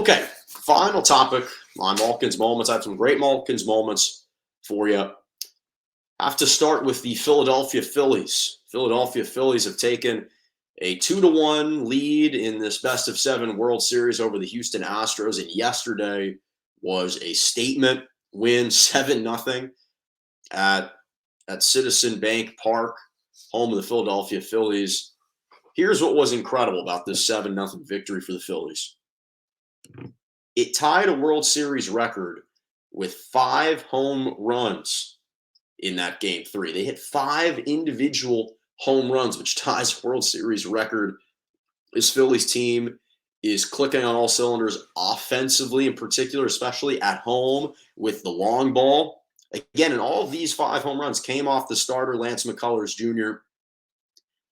Okay, final topic on Malkin's moments. I have some great Malkin's moments for you. I have to start with the Philadelphia Phillies. Philadelphia Phillies have taken a 2-1 lead in this best-of-7 World Series over the Houston Astros, and yesterday was a statement win, 7-0 at Citizen Bank Park, home of the Philadelphia Phillies. Here's what was incredible about this 7-0 victory for the Phillies. It tied a World Series record with 5 home runs in that game 3. They hit 5 individual home runs, which ties a World Series record. This Phillies team is clicking on all cylinders offensively, in particular, especially at home with the long ball. Again, and all of these 5 home runs came off the starter, Lance McCullers Jr.,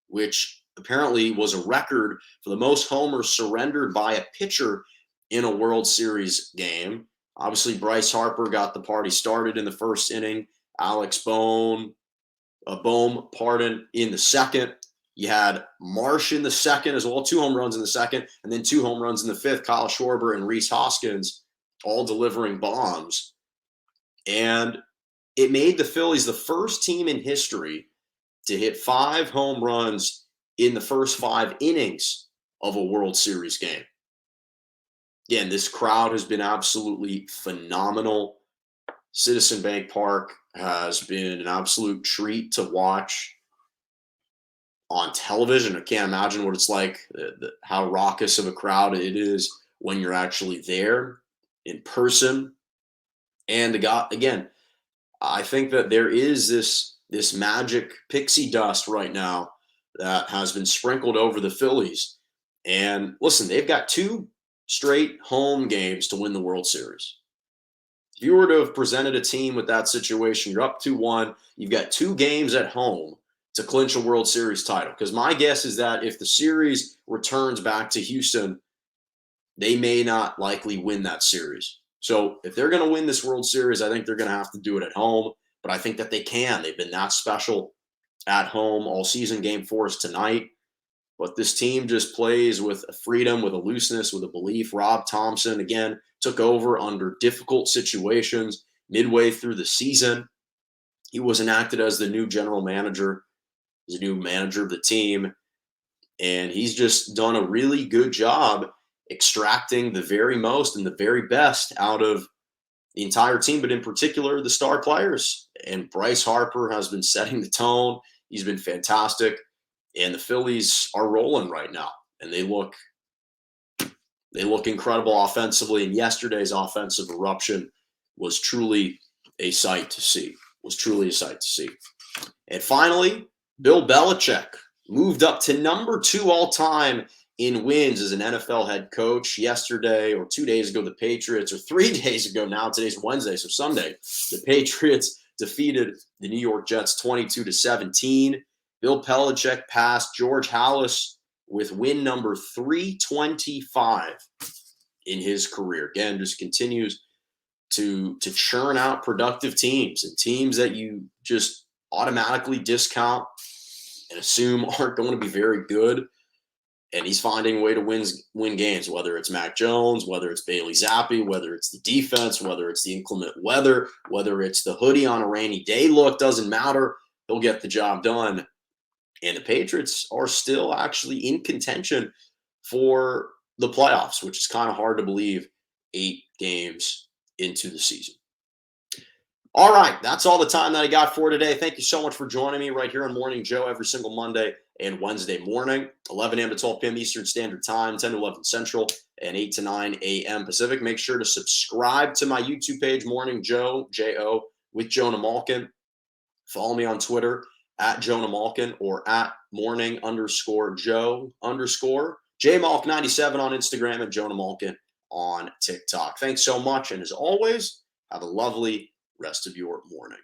which apparently was a record for the most homers surrendered by a pitcher in a World Series game. Obviously, Bryce Harper got the party started in the first inning. Alex Bohm, in the second. You had Marsh in the second as well, 2 home runs in the second, and then 2 home runs in the fifth. Kyle Schwarber and Rhys Hoskins all delivering bombs. And it made the Phillies the first team in history to hit 5 home runs in the first 5 innings of a World Series game. Again, this crowd has been absolutely phenomenal. Citizen Bank Park has been an absolute treat to watch on television. I can't imagine what it's like, how raucous of a crowd it is when you're actually there in person. And again, I think that there is this magic pixie dust right now that has been sprinkled over the Phillies. And listen, they've got 2 straight home games to win the World Series. If you were to have presented a team with that situation, you're up 2-1, you've got 2 games at home to clinch a World Series title. Because my guess is that if the series returns back to Houston, they may not likely win that series. So if they're going to win this World Series, I think they're going to have to do it at home. But I think that they can. They've been that special at home all season. Game 4 is tonight. But this team just plays with a freedom, with a looseness, with a belief. Rob Thompson, again, took over under difficult situations midway through the season. He was enacted as the new general manager, the new manager of the team. And he's just done a really good job extracting the very most and the very best out of the entire team, but in particular, the star players. And Bryce Harper has been setting the tone. He's been fantastic. And the Phillies are rolling right now, and they look incredible offensively. And yesterday's offensive eruption was truly a sight to see. And finally, Bill Belichick moved up to number 2 all time in wins as an NFL head coach. Yesterday, or 2 days ago, the Patriots, or 3 days ago now, today's Wednesday, so Sunday, the Patriots defeated the New York Jets 22-17. Bill Belichick passed George Halas with win number 325 in his career. Again, just continues to churn out productive teams, and teams that you just automatically discount and assume aren't going to be very good. And he's finding a way to win games, whether it's Mac Jones, whether it's Bailey Zappi, whether it's the defense, whether it's the inclement weather, whether it's the hoodie on a rainy day look, doesn't matter. He'll get the job done. And the Patriots are still actually in contention for the playoffs, which is kind of hard to believe 8 games into the season. All right, that's all the time that I got for today. Thank you so much for joining me right here on Morning Joe every single Monday and Wednesday morning, 11 a.m. to 12 p.m. Eastern Standard Time, 10 to 11 Central, and 8 to 9 a.m. Pacific. Make sure to subscribe to my YouTube page, Morning Joe, J-O, with Jonah Malkin. Follow me on Twitter at Jonah Malkin or at morning_Joe_ JMalk97 on Instagram and Jonah Malkin on TikTok. Thanks so much. And as always, have a lovely rest of your morning.